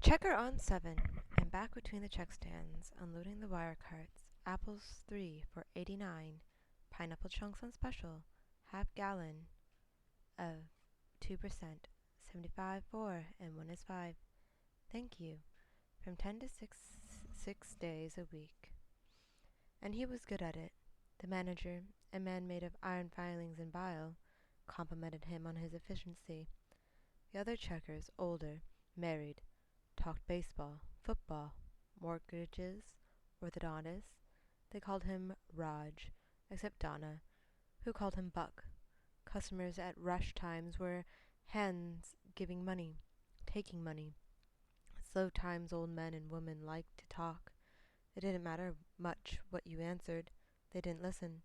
Checker on 7. I'm back between the check stands, unloading the wire carts. Apples 3 for 89. Pineapple chunks on special. Half gallon of 2%. 75 4 and 1 is 5. Thank you. From 10 to 6 days a week. And he was good at it. The manager, a man made of iron filings and bile, complimented him on his efficiency. The other checkers, older, married, talked baseball, football, mortgages, orthodontists. They called him Raj, except Donna, who called him Buck. Customers at rush times were hands giving money, taking money. Slow times old men and women liked to talk. It didn't matter much what you answered. They didn't listen.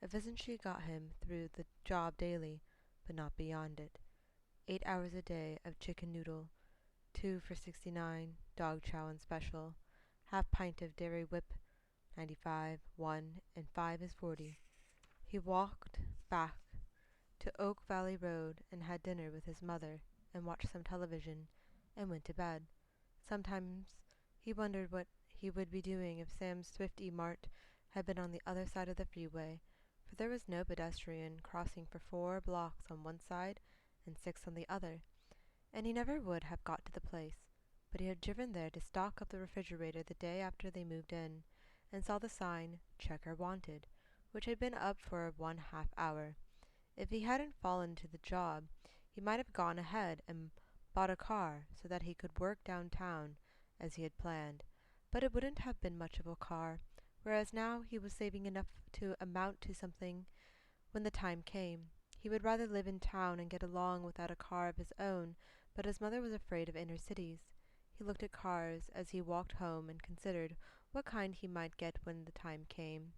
Efficiency got him through the job daily, but not beyond it. 8 hours a day of chicken noodle, 2 for 69, dog chow and special, half pint of dairy whip, 95, 1, and 5 is 40. He walked back to Oak Valley Road and had dinner with his mother and watched some television and went to bed. Sometimes he wondered what he would be doing if Sam's Swifty Mart had been on the other side of the freeway, for there was no pedestrian crossing for 4 blocks on one side and 6 on the other, and he never would have got to the place. But he had driven there to stock up the refrigerator the day after they moved in, and saw the sign, Checker Wanted, which had been up for 1/2 hour. If he hadn't fallen to the job, he might have gone ahead and bought a car so that he could work downtown as he had planned. But it wouldn't have been much of a car, whereas now he was saving enough to amount to something when the time came. He would rather live in town and get along without a car of his own, but his mother was afraid of inner cities. He looked at cars as he walked home and considered what kind he might get when the time came.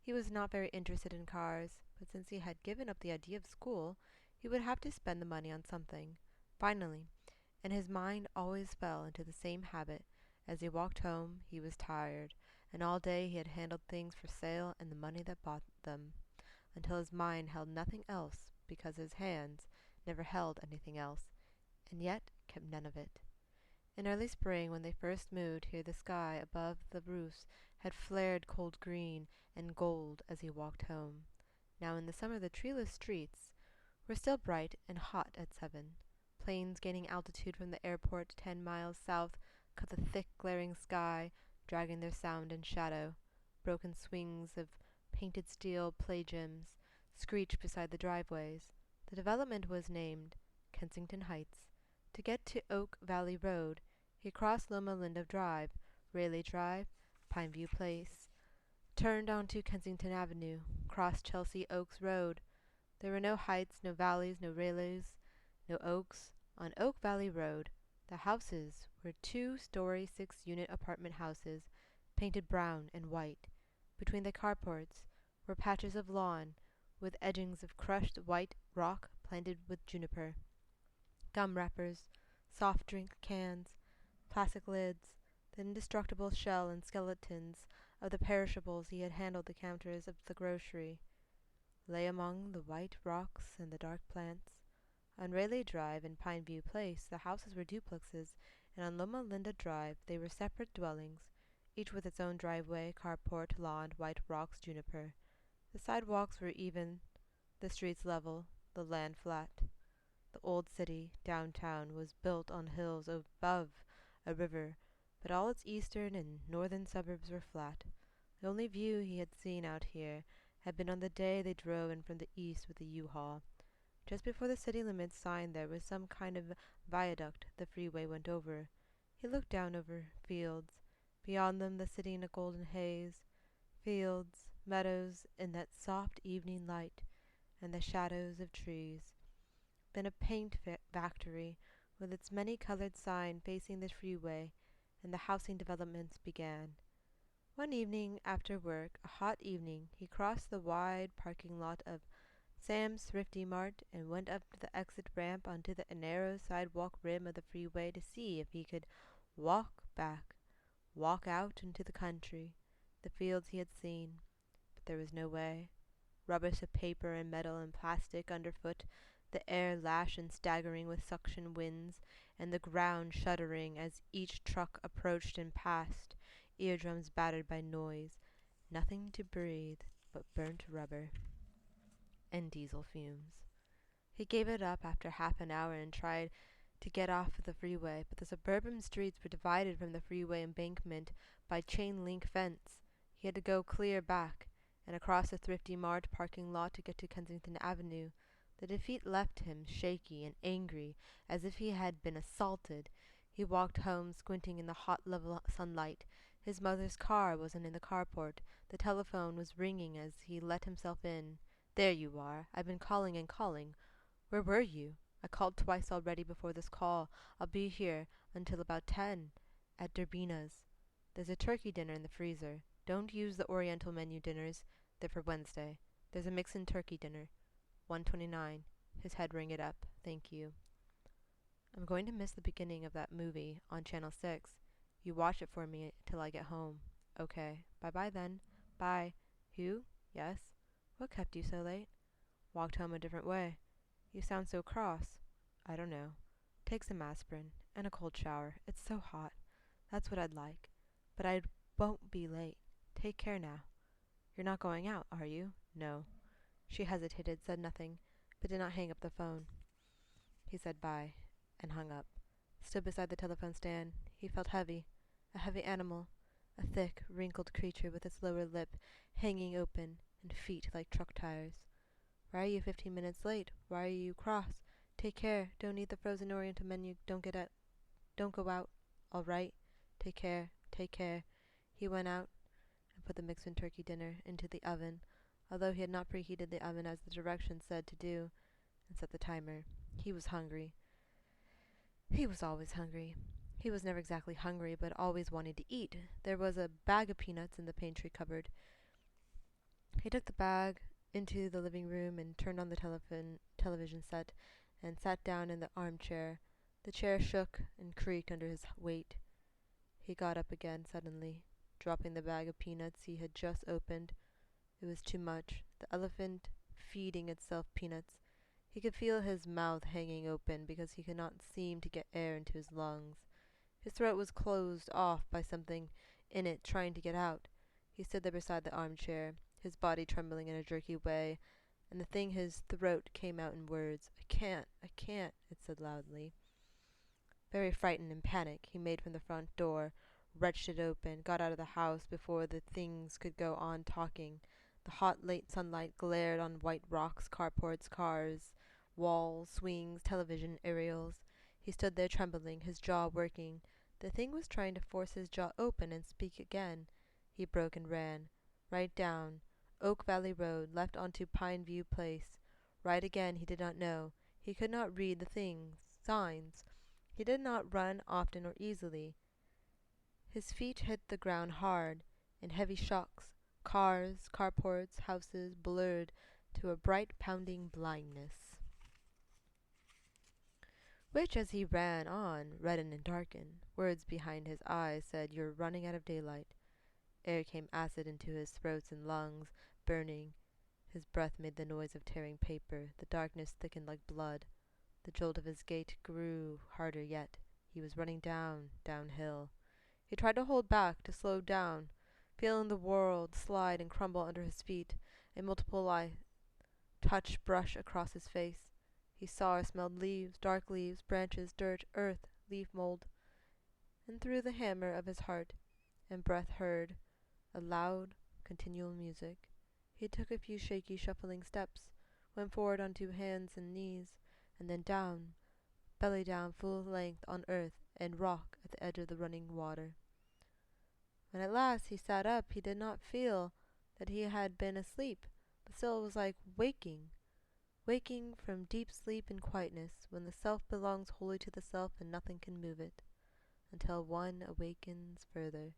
He was not very interested in cars, but since he had given up the idea of school, he would have to spend the money on something. Finally, and his mind always fell into the same habit, as he walked home he was tired, and all day he had handled things for sale and the money that bought them, until his mind held nothing else because his hands never held anything else, and yet kept none of it. In early spring, when they first moved here, the sky above the roofs had flared cold green and gold as he walked home. Now in the summer the treeless streets were still bright and hot at 7. Planes gaining altitude from the airport 10 miles south cut the thick glaring sky, dragging their sound and shadow. Broken swings of painted steel play gyms screeched beside the driveways. The development was named Kensington Heights. To get to Oak Valley Road, he crossed Loma Linda Drive, Raleigh Drive, Pineview Place, turned onto Kensington Avenue, crossed Chelsea Oaks Road. There were no heights, no valleys, no Raleighs, no oaks. On Oak Valley Road, the houses were 2-story, 6-unit apartment houses, painted brown and white. Between the carports were patches of lawn, with edgings of crushed white rock planted with juniper. Gum wrappers, soft drink cans, plastic lids, the indestructible shell and skeletons of the perishables he had handled the counters of the grocery, lay among the white rocks and the dark plants. On Raleigh Drive and Pineview Place the houses were duplexes, and on Loma Linda Drive they were separate dwellings, each with its own driveway, carport, lawn, white rocks, juniper. The sidewalks were even, the streets level, the land flat. The old city, downtown, was built on hills above a river, but all its eastern and northern suburbs were flat. The only view he had seen out here had been on the day they drove in from the east with the U-Haul. Just before the city limits sign there was some kind of viaduct the freeway went over. He looked down over fields, beyond them the city in a golden haze, fields, meadows in that soft evening light, and the shadows of trees. Then a paint factory with its many-colored sign facing the freeway, and the housing developments began. One evening after work, a hot evening, he crossed the wide parking lot of Sam's Thrifty Mart and went up the exit ramp onto the narrow sidewalk rim of the freeway to see if he could walk out into the country, the fields he had seen. But there was no way. Rubbish of paper and metal and plastic underfoot, the air lashed and staggering with suction winds, and the ground shuddering as each truck approached and passed, eardrums battered by noise, nothing to breathe but burnt rubber and diesel fumes. He gave it up after half an hour and tried to get off the freeway, but the suburban streets were divided from the freeway embankment by chain-link fence. He had to go clear back and across the Thrifty Mart parking lot to get to Kensington Avenue. The defeat left him shaky and angry, as if he had been assaulted. He walked home, squinting in the hot level sunlight. His mother's car wasn't in the carport. The telephone was ringing as he let himself in. "There you are. I've been calling and calling. Where were you? I called twice already before this call. I'll be here until about 10 at Derbina's. There's a turkey dinner in the freezer. Don't use the Oriental menu dinners. They're for Wednesday. There's a mixin turkey dinner. 129. His head rang it up. Thank you. I'm going to miss the beginning of that movie on Channel 6. You watch it for me till I get home. Okay. Bye-bye then. Bye. Who? Yes? What kept you so late? Walked home a different way. You sound so cross. I don't know. Take some aspirin and a cold shower. It's so hot. That's what I'd like. But I won't be late. Take care now. You're not going out, are you? No. She hesitated, said nothing, but did not hang up the phone. He said bye, and hung up. Stood beside the telephone stand. He felt heavy. A heavy animal. A thick, wrinkled creature with its lower lip hanging open and feet like truck tires. Why are you 15 minutes late? Why are you cross? Take care. Don't eat the frozen Oriental menu. Don't go out. All right. Take care. Take care. He went out and put the mixed turkey dinner into the oven, although he had not preheated the oven as the directions said to do, and set the timer. He was hungry. He was always hungry. He was never exactly hungry, but always wanted to eat. There was a bag of peanuts in the pantry cupboard. He took the bag into the living room and turned on the television set and sat down in the armchair. The chair shook and creaked under his weight. He got up again suddenly, dropping the bag of peanuts he had just opened. It was too much. The elephant feeding itself peanuts. He could feel his mouth hanging open because he could not seem to get air into his lungs. His throat was closed off by something in it trying to get out. He stood there beside the armchair, his body trembling in a jerky way, and the thing his throat came out in words. I can't, it said loudly. Very frightened and panicked, he made from the front door, wrenched it open, got out of the house before the things could go on talking. The hot late sunlight glared on white rocks, carports, cars, walls, swings, television, aerials. He stood there trembling, his jaw working. The thing was trying to force his jaw open and speak again. He broke and ran. Right down Oak Valley Road, left onto Pine View Place. Right again he did not know. He could not read the things, signs. He did not run often or easily. His feet hit the ground hard, in heavy shocks. Cars, carports, houses blurred to a bright pounding blindness, which, as he ran on, reddened and darkened. Words behind his eyes said, "You're running out of daylight." Air came acid into his throats and lungs, burning. His breath made the noise of tearing paper. The darkness thickened like blood. The jolt of his gait grew harder yet. He was running downhill. He tried to hold back, to slow down, feeling the world slide and crumble under his feet, a multiple touch brush across his face. He saw or smelled leaves, dark leaves, branches, dirt, earth, leaf mold, and through the hammer of his heart and breath heard a loud, continual music. He took a few shaky, shuffling steps, went forward onto hands and knees, and then down, belly down, full length on earth and rock at the edge of the running water. When at last he sat up, he did not feel that he had been asleep, but still it was like waking from deep sleep and quietness, when the self belongs wholly to the self and nothing can move it, until one awakens further.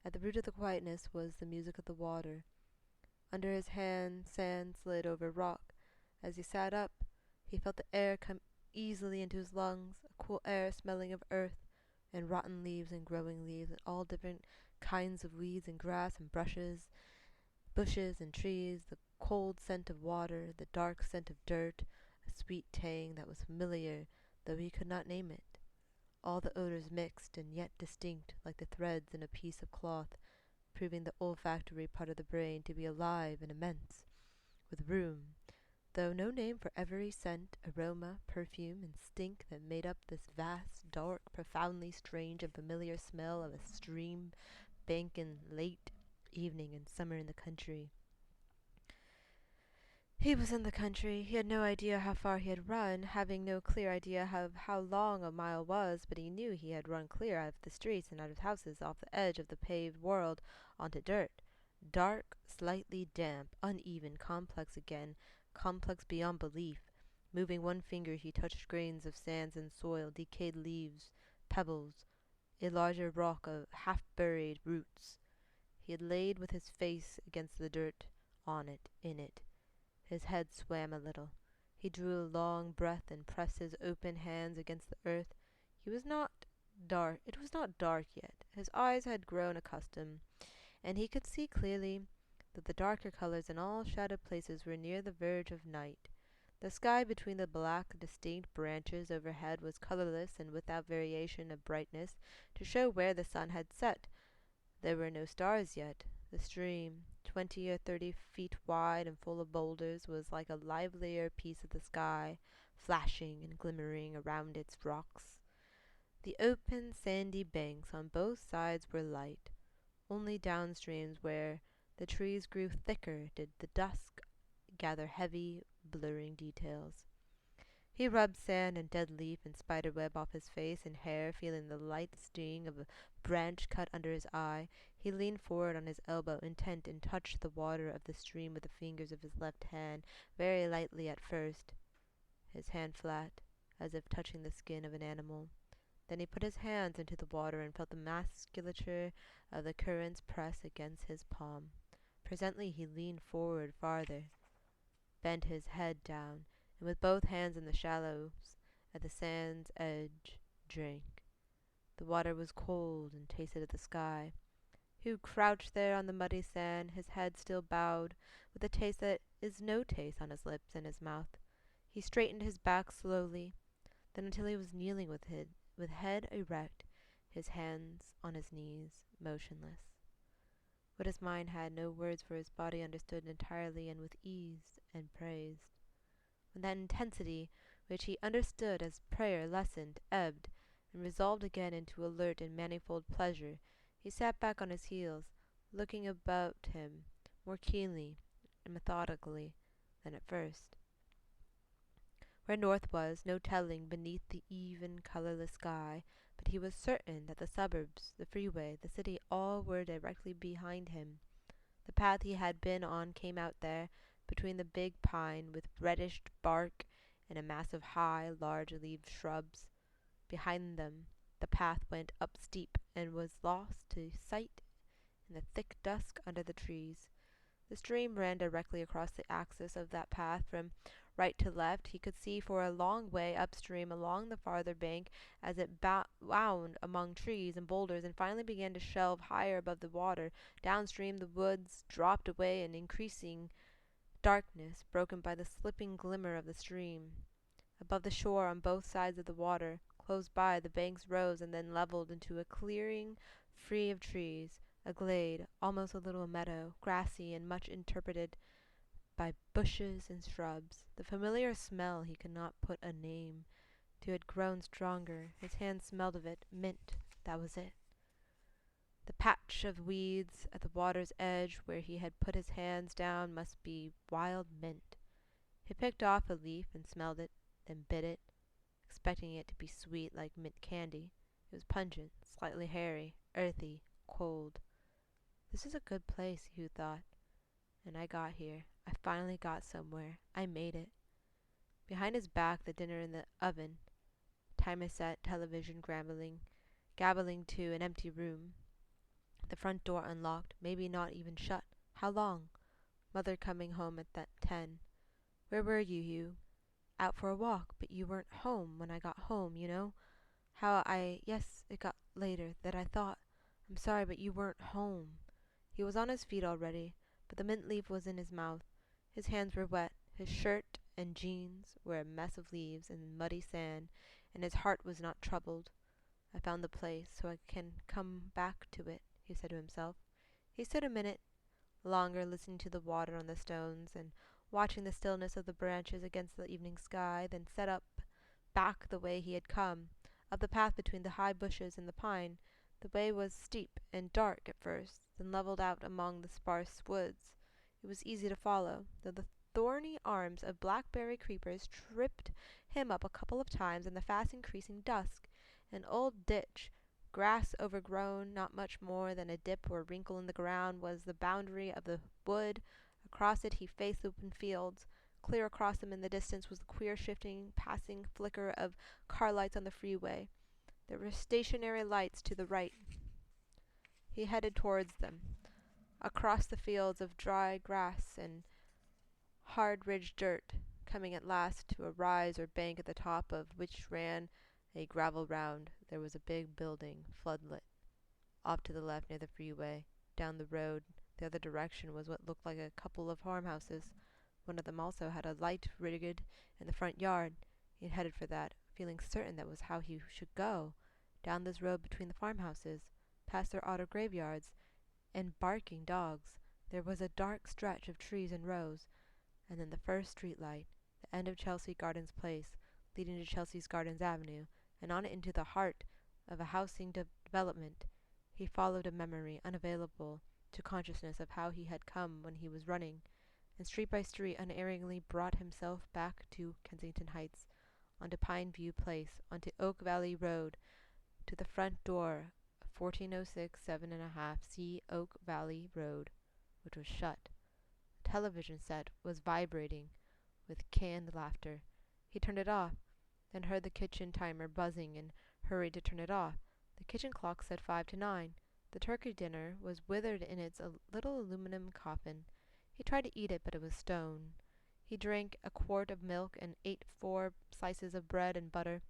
At the root of the quietness was the music of the water. Under his hand sand slid over rock. As he sat up, he felt the air come easily into his lungs, a cool air smelling of earth and rotten leaves and growing leaves and all different kinds of weeds and grass and bushes and trees, the cold scent of water, the dark scent of dirt, a sweet tang that was familiar, though he could not name it. all the odors mixed and yet distinct like the threads in a piece of cloth, proving the olfactory part of the brain to be alive and immense, with room, though no name for every scent, aroma, perfume, and stink that made up this vast, dark, profoundly strange and familiar smell of a stream bank in late evening in summer in the country. He was in the country. He had no idea how far he had run, having no clear idea of how long a mile was, but he knew he had run clear out of the streets and out of houses, off the edge of the paved world, onto dirt. Dark, slightly damp, uneven, complex again, complex beyond belief. Moving one finger he touched grains of sands and soil, decayed leaves, pebbles, a larger rock of half-buried roots. He had laid with his face against the dirt, on it, in it. His head swam a little. He drew a long breath and pressed his open hands against the earth. He was not dark. It was not dark yet. His eyes had grown accustomed, and he could see clearly that the darker colors in all shadowed places were near the verge of night. The sky between the black, distinct branches overhead was colorless and without variation of brightness to show where the sun had set. There were no stars yet. The stream, 20 or 30 feet wide and full of boulders, was like a livelier piece of the sky, flashing and glimmering around its rocks. The open, sandy banks on both sides were light. Only downstreams, where the trees grew thicker, did the dusk gather heavy, blurring details. He rubbed sand and dead leaf and spiderweb off his face and hair, feeling the light sting of a branch cut under his eye. He leaned forward on his elbow, intent, and touched the water of the stream with the fingers of his left hand, very lightly at first, his hand flat, as if touching the skin of an animal. Then he put his hands into the water and felt the musculature of the currents press against his palm. Presently he leaned forward farther, bent his head down, and with both hands in the shallows at the sand's edge, drank. The water was cold and tasted of the sky. He crouched there on the muddy sand, his head still bowed, with a taste that is no taste on his lips and his mouth. He straightened his back slowly, then until he was kneeling with head erect, his hands on his knees, motionless. What his mind had no words for, his body understood entirely and with ease and praised. When that intensity, which he understood as prayer, lessened, ebbed, and resolved again into alert and manifold pleasure, he sat back on his heels, looking about him more keenly and methodically than at first. Where north was, no telling beneath the even, colorless sky, but he was certain that the suburbs, the freeway, the city, all were directly behind him. The path he had been on came out there, between the big pine with reddish bark and a mass of high, large-leaved shrubs. Behind them, the path went up steep and was lost to sight in the thick dusk under the trees. The stream ran directly across the axis of that path from right to left. He could see for a long way upstream along the farther bank as it wound among trees and boulders and finally began to shelve higher above the water. Downstream the woods dropped away in increasing darkness, broken by the slipping glimmer of the stream. Above the shore, on both sides of the water, close by, the banks rose and then leveled into a clearing free of trees, a glade, almost a little meadow, grassy and much interpreted by bushes and shrubs. The familiar smell, he could not put a name to, had grown stronger. His hand smelled of it. Mint, that was it. The patch of weeds at the water's edge where he had put his hands down must be wild mint. He picked off a leaf and smelled it, then bit it, expecting it to be sweet like mint candy. It was pungent, slightly hairy, earthy, cold. This is a good place, Hugh thought. And I got here. I finally got somewhere. I made it. Behind his back, the dinner in the oven. Timer set, television gabbling to an empty room. The front door unlocked, maybe not even shut. How long? Mother coming home at 10. Where were you, Hugh? Out for a walk, but you weren't home when I got home, you know. Yes, it got later, that I thought. I'm sorry, but you weren't home. He was on his feet already, but the mint leaf was in his mouth. His hands were wet. His shirt and jeans were a mess of leaves and muddy sand, and his heart was not troubled. I found the place so I can come back to it, he said to himself. He stood a minute longer listening to the water on the stones and watching the stillness of the branches against the evening sky, then set up back the way he had come, up the path between the high bushes and the pine. The way was steep and dark at first, then levelled out among the sparse woods. It was easy to follow, though the thorny arms of blackberry creepers tripped him up a couple of times in the fast increasing dusk. An old ditch, grass overgrown, not much more than a dip or wrinkle in the ground, was the boundary of the wood. Across it he faced the open fields. Clear across them in the distance was the queer shifting, passing flicker of car lights on the freeway. There were stationary lights to the right. He headed towards them, across the fields of dry grass and hard ridged dirt, coming at last to a rise or bank at the top of which ran a gravel round. There was a big building, floodlit. Off to the left near the freeway, down the road, the other direction was what looked like a couple of farmhouses. One of them also had a light rigged in the front yard. He headed for that, feeling certain that was how he should go, down this road between the farmhouses, past their auto graveyards, and barking dogs. There was a dark stretch of trees in rows, and then the first street light, the end of Chelsea Gardens Place, leading to Chelsea's Gardens Avenue, and on it into the heart of a housing development. He followed a memory unavailable to consciousness of how he had come when he was running, and street by street unerringly brought himself back to Kensington Heights, onto Pine View Place, onto Oak Valley Road, to the front door of 1406 7.5 C Oak Valley Road, which was shut. The television set was vibrating with canned laughter. He turned it off, then heard the kitchen timer buzzing and hurried to turn it off. The kitchen clock said 5 to 9. The turkey dinner was withered in its little aluminum coffin. He tried to eat it, but it was stone. He drank a quart of milk and ate 4 slices of bread and butter,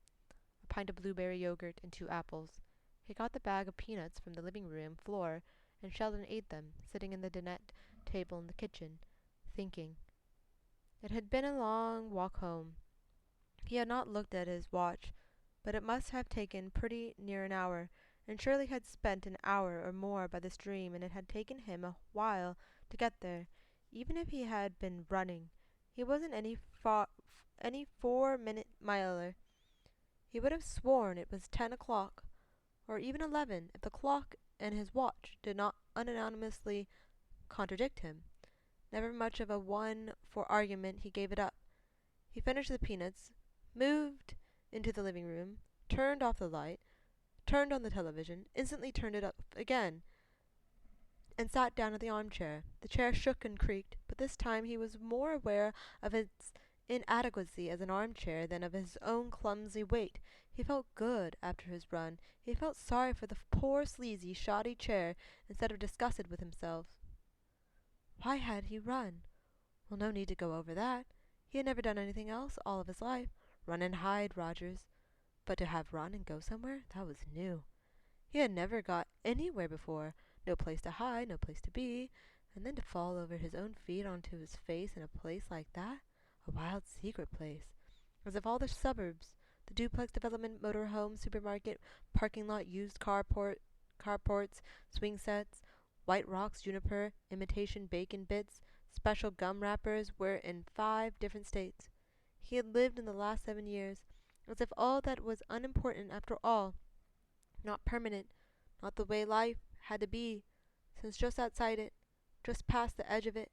a pint of blueberry yogurt, and 2 apples. He got the bag of peanuts from the living room floor and shelled and ate them, sitting in the dinette table in the kitchen, thinking. It had been a long walk home. He had not looked at his watch, but it must have taken pretty near an hour, and Shirley had spent an hour or more by the stream, and it had taken him a while to get there. Even if he had been running, he wasn't any 4-minute miler. He would have sworn it was 10 o'clock, or even 11, if the clock and his watch did not unanimously contradict him. Never much of a one for argument, he gave it up. He finished the peanuts, moved into the living room, turned off the light, turned on the television, instantly turned it up again, and sat down in the armchair. The chair shook and creaked, but this time he was more aware of its inadequacy as an armchair than of his own clumsy weight. He felt good after his run. He felt sorry for the poor, sleazy, shoddy chair instead of disgusted with himself. Why had he run? Well, no need to go over that. He had never done anything else all of his life. Run and hide, Rogers. But to have run and go somewhere, that was new. He had never got anywhere before. No place to hide, no place to be. And then to fall over his own feet onto his face in a place like that. A wild, secret place. As if all the suburbs, the duplex development, motorhome, supermarket, parking lot, used carports, swing sets, White Rocks, Juniper, imitation bacon bits, special gum wrappers were in 5 different states. He had lived in the last 7 years, as if all that was unimportant after all, not permanent, not the way life had to be, since just outside it, just past the edge of it,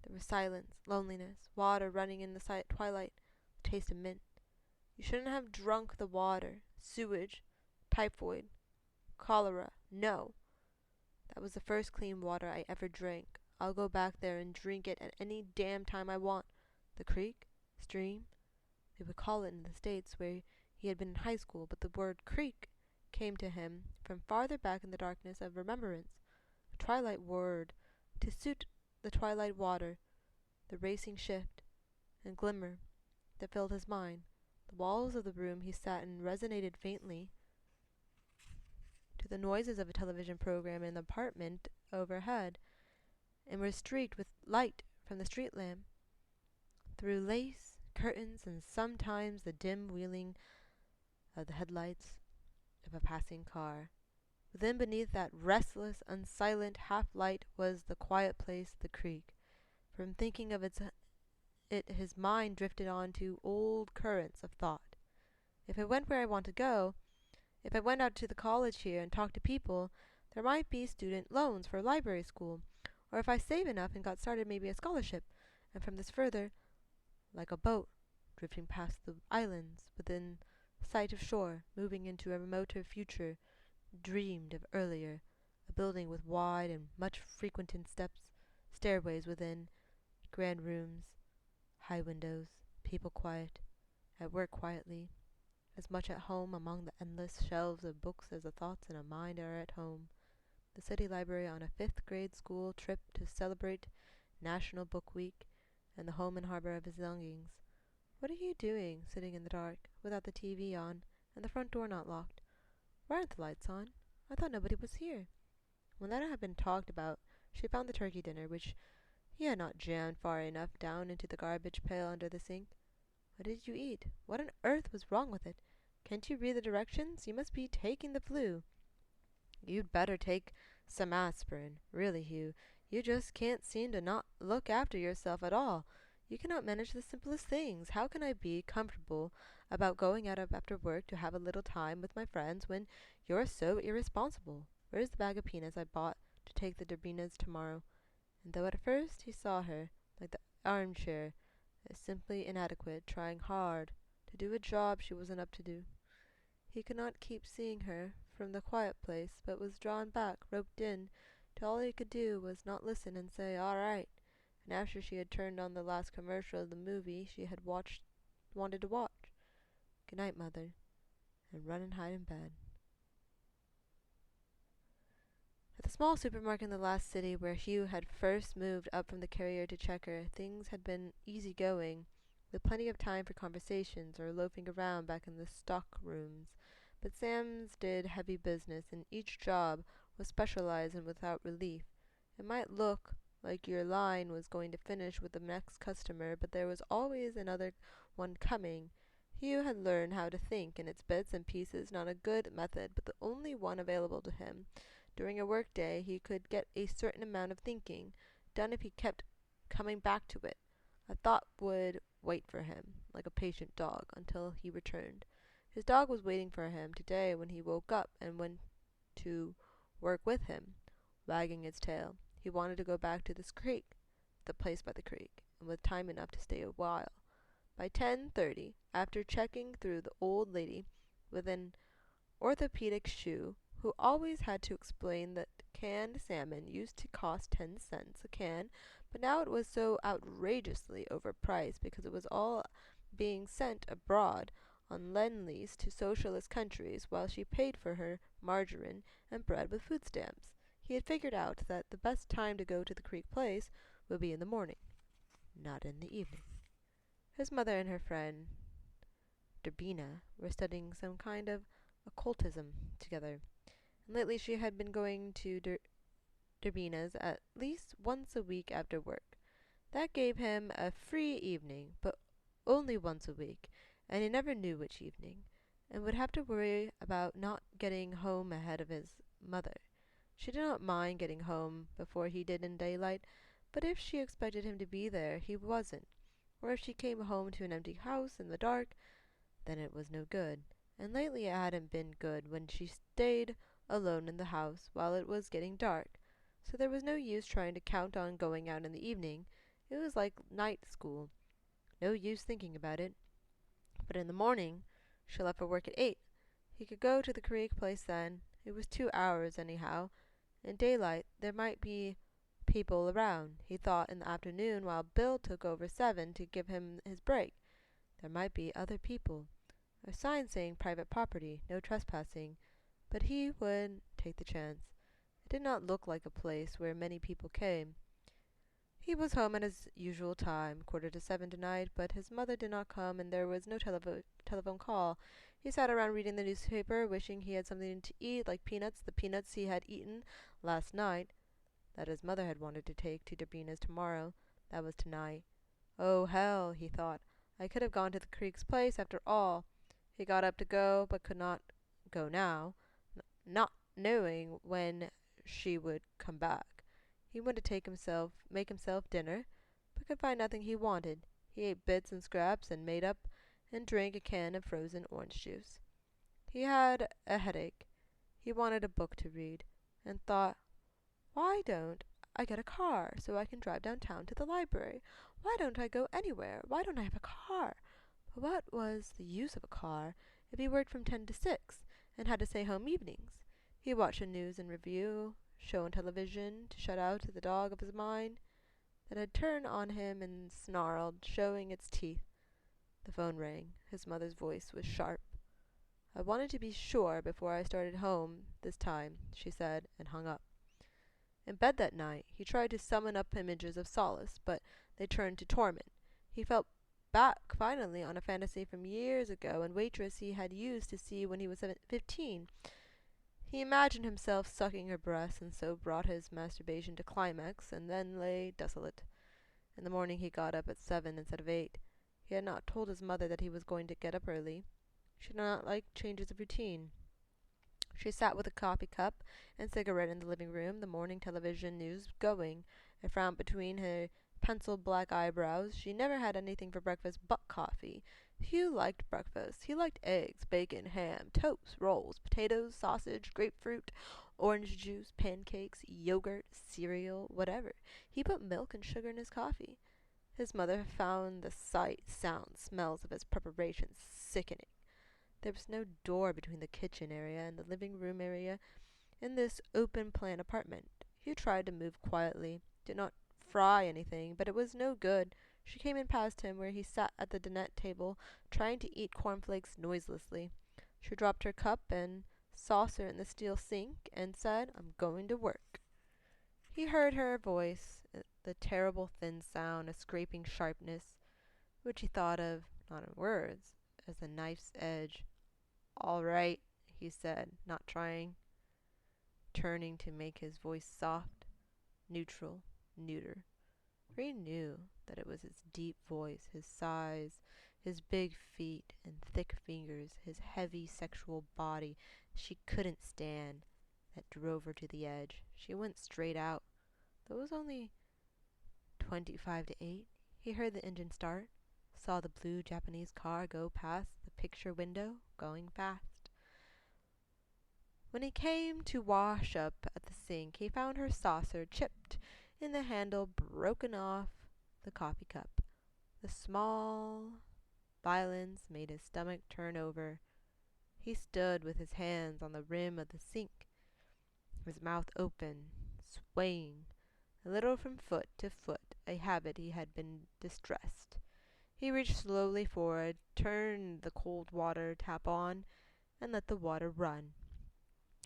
there was silence, loneliness, water running in the twilight, the taste of mint. You shouldn't have drunk the water, sewage, typhoid, cholera, no. That was the first clean water I ever drank. I'll go back there and drink it at any damn time I want. The creek? Stream? They would call it in the States where he had been in high school, but the word creek came to him from farther back in the darkness of remembrance, a twilight word to suit the twilight water, the racing shift and glimmer that filled his mind. The walls of the room he sat in resonated faintly to the noises of a television program in the apartment overhead, and were streaked with light from the street lamp. Through lace, curtains, and sometimes the dim wheeling of the headlights of of a passing car. Within, beneath that restless, unsilent half-light, was the quiet place, the creek. From thinking of it his mind drifted on to old currents of thought. If I went where I want to go, if I went out to the college here and talked to people, there might be student loans for library school, or if I save enough and got started, maybe a scholarship. And from this further, like a boat, drifting past the islands within sight of shore, moving into a remoter future, dreamed of earlier, a building with wide and much frequented stairways within, grand rooms, high windows, people quiet, at work quietly, as much at home among the endless shelves of books as the thoughts in a mind are at home. The city library on a fifth-grade school trip to celebrate National Book Week, and the home and harbor of his longings. What are you doing, sitting in the dark, without the TV on, and the front door not locked? Why aren't the lights on? I thought nobody was here. When that had been talked about, she found the turkey dinner, which he had not jammed far enough down into the garbage pail under the sink. What did you eat? What on earth was wrong with it? Can't you read the directions? You must be taking the flu. You'd better take some aspirin. Really, Hugh, you just can't seem to not look after yourself at all. You cannot manage the simplest things. How can I be comfortable about going out after work to have a little time with my friends when you're so irresponsible? Where's the bag of peanuts I bought to take the Derbinas tomorrow? And though at first he saw her, like the armchair, as simply inadequate, trying hard to do a job she wasn't up to do, he could not keep seeing her from the quiet place, but was drawn back, roped in, till all he could do was not listen and say, "All right," and after she had turned on the last commercial of the movie she had wanted to watch. "Good night, Mother," and run and hide in bed. At the small supermarket in the last city where Hugh had first moved up from the carrier to Checker, things had been easy going, with plenty of time for conversations or loafing around back in the stock rooms. But Sam's did heavy business, and each job was specialized and without relief. It might look like your line was going to finish with the next customer, but there was always another one coming. Hugh had learned how to think in its bits and pieces, not a good method, but the only one available to him. During a work day he could get a certain amount of thinking done if he kept coming back to it. A thought would wait for him, like a patient dog, until he returned. His dog was waiting for him today when he woke up and went to work with him, wagging its tail. He wanted to go back to this creek, the place by the creek, and with time enough to stay a while. By 10:30, after checking through the old lady with an orthopedic shoe, who always had to explain that canned salmon used to cost 10 cents a can, but now it was so outrageously overpriced because it was all being sent abroad on lend-lease to socialist countries while she paid for her margarine and bread with food stamps. He had figured out that the best time to go to the Creek Place would be in the morning, not in the evening. His mother and her friend Derbina were studying some kind of occultism together, and lately she had been going to Derbina's at least once a week after work. That gave him a free evening, but only once a week, and he never knew which evening, and would have to worry about not getting home ahead of his mother. She did not mind getting home before he did in daylight, but if she expected him to be there, he wasn't, or if she came home to an empty house in the dark, then it was no good. And lately it hadn't been good when she stayed alone in the house while it was getting dark, so there was no use trying to count on going out in the evening. It was like night school. No use thinking about it. But in the morning, she left for work at 8. He could go to the Creek Place then. It was 2 hours anyhow. In daylight, there might be people around, he thought, in the afternoon while Bill took over 7 to give him his break. There might be other people. A sign saying private property, no trespassing, but he would take the chance. It did not look like a place where many people came. He was home at his usual time, 7:15 tonight, but his mother did not come, and there was no telephone call. He sat around reading the newspaper, wishing he had something to eat, like peanuts, the peanuts he had eaten last night, that his mother had wanted to take to Derbina's tomorrow. That was tonight. Oh, hell, he thought. I could have gone to the Creek's place after all. He got up to go, but could not go now, not knowing when she would come back. He went to make himself dinner, but could find nothing he wanted. He ate bits and scraps and made up and drank a can of frozen orange juice. He had a headache. He wanted a book to read, and thought, why don't I get a car so I can drive downtown to the library? Why don't I go anywhere? Why don't I have a car? But what was the use of a car if he worked from 10 to 6 and had to stay home evenings? He watched a news and review show on television to shut out the dog of his mind that had turned on him and snarled, showing its teeth. The phone rang. His mother's voice was sharp. I wanted to be sure before I started home this time, she said, and hung up. In bed that night, he tried to summon up images of solace, but they turned to torment. He felt back finally on a fantasy from years ago and waitress he had used to see when he was 15. He imagined himself sucking her breasts and so brought his masturbation to climax and then lay desolate. In the morning he got up at 7 instead of 8. He had not told his mother that he was going to get up early. She did not like changes of routine. She sat with a coffee cup and cigarette in the living room, the morning television news going, a frown between her penciled black eyebrows. She never had anything for breakfast but coffee. Hugh liked breakfast. He liked eggs, bacon, ham, toast, rolls, potatoes, sausage, grapefruit, orange juice, pancakes, yogurt, cereal, whatever. He put milk and sugar in his coffee. His mother found the sight, sound, smells of his preparations sickening. There was no door between the kitchen area and the living room area in this open-plan apartment. Hugh tried to move quietly, did not fry anything, but it was no good. She came in past him where he sat at the dinette table, trying to eat cornflakes noiselessly. She dropped her cup and saucer in the steel sink and said, I'm going to work. He heard her voice, the terrible thin sound, a scraping sharpness, which he thought of, not in words, as the knife's edge. All right, he said, not trying, turning to make his voice soft, neutral, neuter. For he knew that it was his deep voice, his size, his big feet and thick fingers, his heavy sexual body she couldn't stand, that drove her to the edge. She went straight out. Though it was only 25 to 8, he heard the engine start, saw the blue Japanese car go past the picture window, going fast. When he came to wash up at the sink, he found her saucer chipped in the handle, broken off the coffee cup. The small violence made his stomach turn over. He stood with his hands on the rim of the sink, his mouth open, swaying a little from foot to foot, a habit he had been distressed. He reached slowly forward, turned the cold water tap on, and let the water run.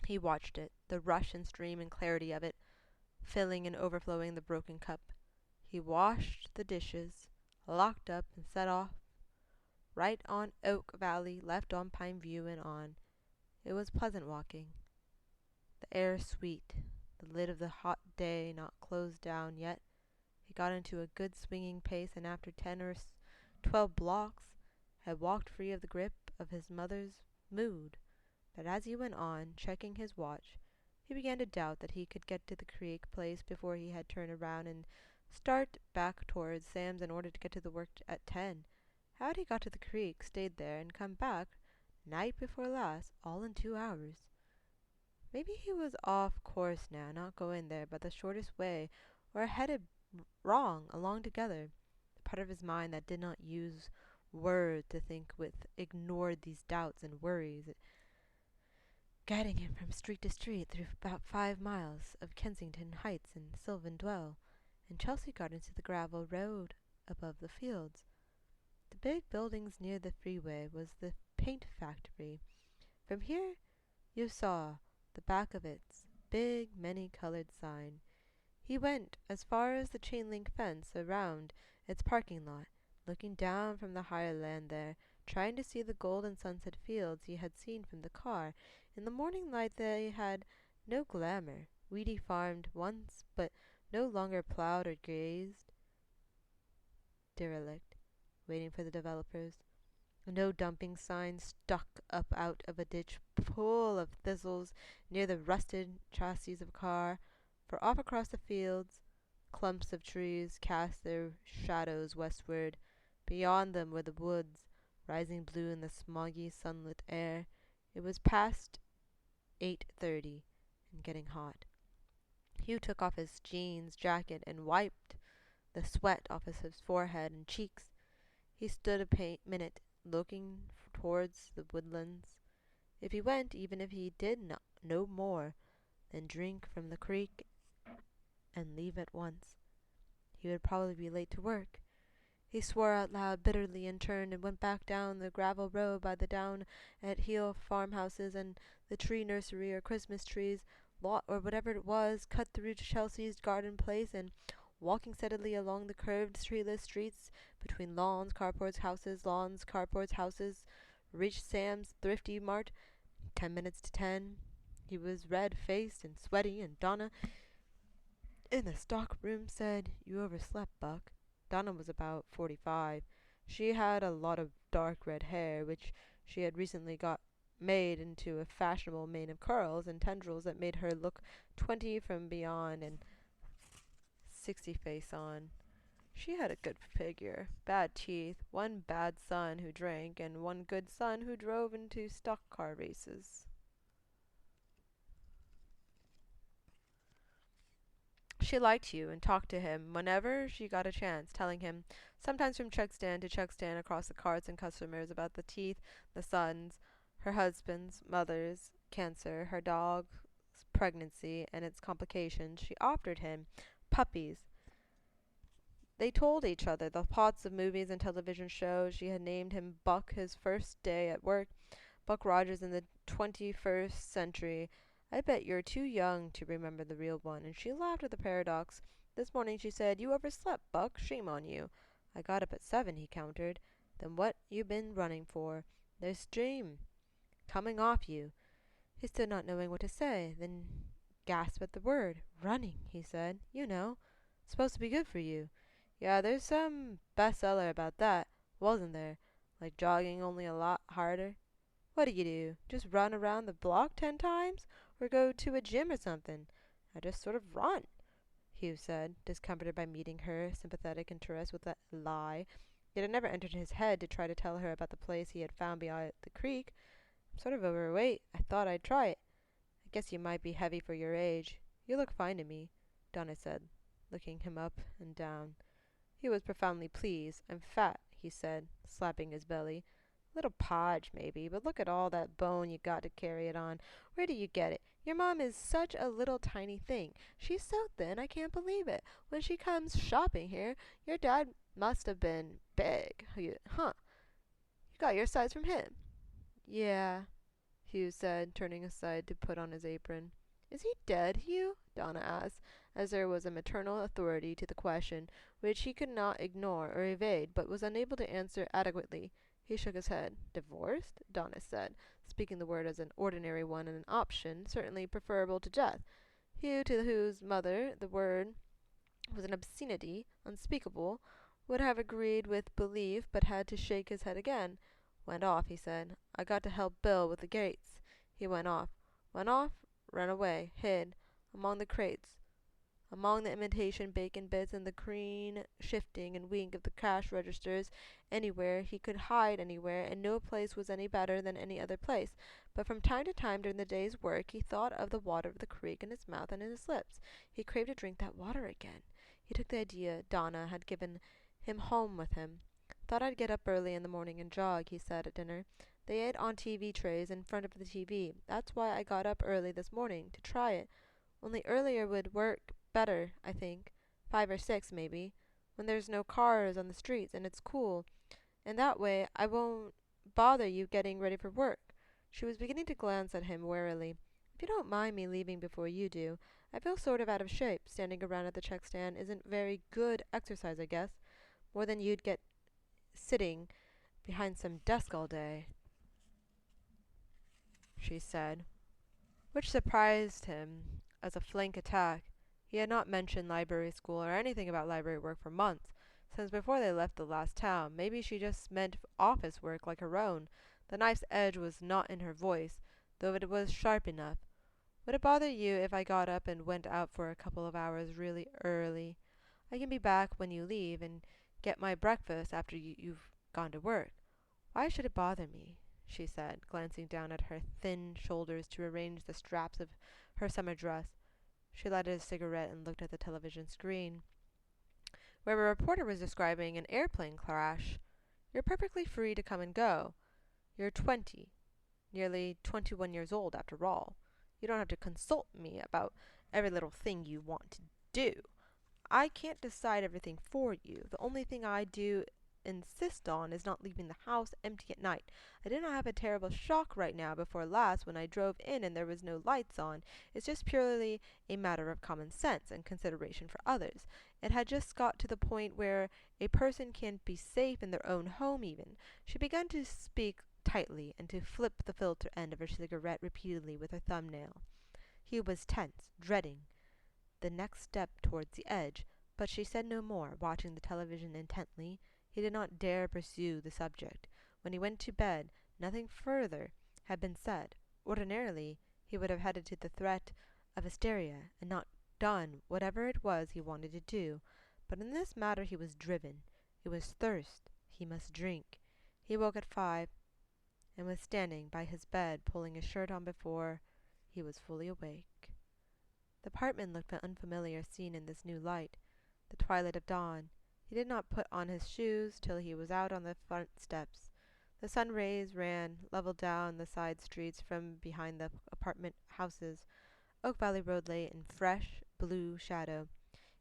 He watched it, the rush and stream and clarity of it, filling and overflowing the broken cup. He washed the dishes, locked up and set off, right on Oak Valley, left on Pine View and on. It was pleasant walking. The air sweet, the lid of the hot day not closed down yet. He got into a good swinging pace, and after 10 or 12 blocks had walked free of the grip of his mother's mood. But as he went on, checking his watch, he began to doubt that he could get to the creek place before he had turned around and start back towards Sam's in order to get to the work at 10. How had he got to the creek, stayed there, and come back night before last, all in 2 hours? Maybe he was off course now, not going there, but the shortest way, or headed wrong altogether. The part of his mind that did not use words to think with ignored these doubts and worries, guiding him from street to street through about 5 miles of Kensington Heights and Sylvan Dwell, and Chelsea Gardens to the gravel road above the fields. The big buildings near the freeway was the paint factory. From here you saw the back of its big many-colored sign. He went as far as the chain-link fence around its parking lot, looking down from the higher land there, trying to see the golden sunset fields he had seen from the car. In the morning light they had no glamour, weedy farmed once, but no longer plowed or grazed, derelict, waiting for the developers. A no dumping sign stuck up out of a ditch full of thistles near the rusted chassis of a car, for off across the fields clumps of trees cast their shadows westward. Beyond them were the woods, rising blue in the smoggy, sunlit air. It was past 8:30 and getting hot. Hugh took off his jeans jacket and wiped the sweat off his forehead and cheeks. He stood a minute, looking towards the woodlands. If he went, even if he did no more than drink from the creek and leave at once, he would probably be late to work. He swore out loud bitterly and turned and went back down the gravel road by the down at heel farmhouses and the tree nursery or Christmas trees lot or whatever it was, cut through to Chelsea's garden place, and walking steadily along the curved treeless streets between lawns, carports, houses, reached Sam's thrifty mart 10 minutes to 10. He was red-faced and sweaty, and Donna in the stock room said, "You overslept, Buck." Donna was about 45. She had a lot of dark red hair, which she had recently got made into a fashionable mane of curls and tendrils that made her look 20 from beyond and 60 face on. She had a good figure, bad teeth, one bad son who drank, and one good son who drove into stock car races. She liked Hugh and talked to him whenever she got a chance, telling him, sometimes from check stand to check stand across the carts and customers, about the teeth, the sons, her husband's, mother's, cancer, her dog's pregnancy and its complications. She offered him puppies. They told each other the plots of movies and television shows. She had named him Buck his first day at work, Buck Rogers in the 21st century. "I bet you're too young to remember the real one," and she laughed at the paradox. This morning she said, "You overslept, Buck. Shame on you." "I got up at 7, he countered. "Then what you been running for? There's steam coming off you." He stood not knowing what to say, then gasped at the word. "Running," he said. "You know. Supposed to be good for you." "Yeah, there's some bestseller about that, wasn't there? Like jogging, only a lot harder." "What do? Just run around the block 10 times? Or go to a gym or something?" "I just sort of run," Hugh said, discomforted by meeting her sympathetic interest with that lie. It had never entered his head to try to tell her about the place he had found beyond the creek. "I'm sort of overweight. I thought I'd try it." "I guess you might be heavy for your age." "You look fine to me," Donna said, looking him up and down. He was profoundly pleased. "I'm fat," he said, slapping his belly. "Little podge, maybe, but look at all that bone you got to carry it on. Where do you get it? Your mom is such a little tiny thing. She's so thin I can't believe it. When she comes shopping here, your dad must have been big. Huh? You got your size from him." "Yeah," Hugh said, turning aside to put on his apron. "Is he dead, Hugh?" Donna asked, as there was a maternal authority to the question, which he could not ignore or evade, but was unable to answer adequately. He shook his head. "Divorced?" Donna said, speaking the word as an ordinary one and an option, certainly preferable to death. Hugh, to whose mother the word was an obscenity unspeakable, would have agreed with belief, but had to shake his head again. "Went off," he said. "I got to help Bill with the gates." He went off. Went off? Ran away. Hid. Among the crates. Among the imitation bacon bits and the green shifting and wink of the cash registers. Anywhere. He could hide anywhere, and no place was any better than any other place. But from time to time during the day's work he thought of the water of the creek in his mouth and in his lips. He craved to drink that water again. He took the idea Donna had given him home with him. "Thought I'd get up early in the morning and jog," he said at dinner. They ate on TV trays in front of the TV. "That's why I got up early this morning, to try it. Only earlier would work better, I think. 5 or 6, maybe, when there's no cars on the streets and it's cool. And that way I won't bother you getting ready for work." She was beginning to glance at him warily. "If you don't mind me leaving before you do. I feel sort of out of shape. Standing around at the check stand isn't very good exercise, I guess. More than you'd get sitting behind some desk all day," she said, which surprised him as a flank attack. He had not mentioned library school or anything about library work for months. since before they left the last town. Maybe she just meant office work like her own. The knife's edge was not in her voice, though it was sharp enough. Would it bother you if I got up and went out for a couple of hours really early? I can be back when you leave and get my breakfast after you've gone to work. Why should it bother me? She said, glancing down at her thin shoulders to arrange the straps of her summer dress. She lighted a cigarette and looked at the television screen, where a reporter was describing an airplane crash. You're perfectly free to come and go. You're 20, nearly 21 years old after all. You don't have to consult me about every little thing you want to do. I can't decide everything for you. The only thing I do insist on is not leaving the house empty at night. I did not have a terrible shock right now before last when I drove in and there was no lights on. It's just purely a matter of common sense and consideration for others. It had just got to the point where a person can't be safe in their own home even. She began to speak tightly and to flip the filter end of her cigarette repeatedly with her thumbnail. He was tense, dreading the next step towards the edge, but she said no more, watching the television intently. He did not dare pursue the subject. When he went to bed, nothing further had been said. Ordinarily, he would have headed to the threat of hysteria and not done whatever it was he wanted to do, but in this matter he was driven. It was thirst. He must drink. He woke at 5 and was standing by his bed, pulling his shirt on before he was fully awake. The apartment looked unfamiliar seen in this new light, the twilight of dawn. He did not put on his shoes till he was out on the front steps. The sun rays ran level down the side streets from behind the apartment houses. Oak Valley Road lay in fresh, blue shadow.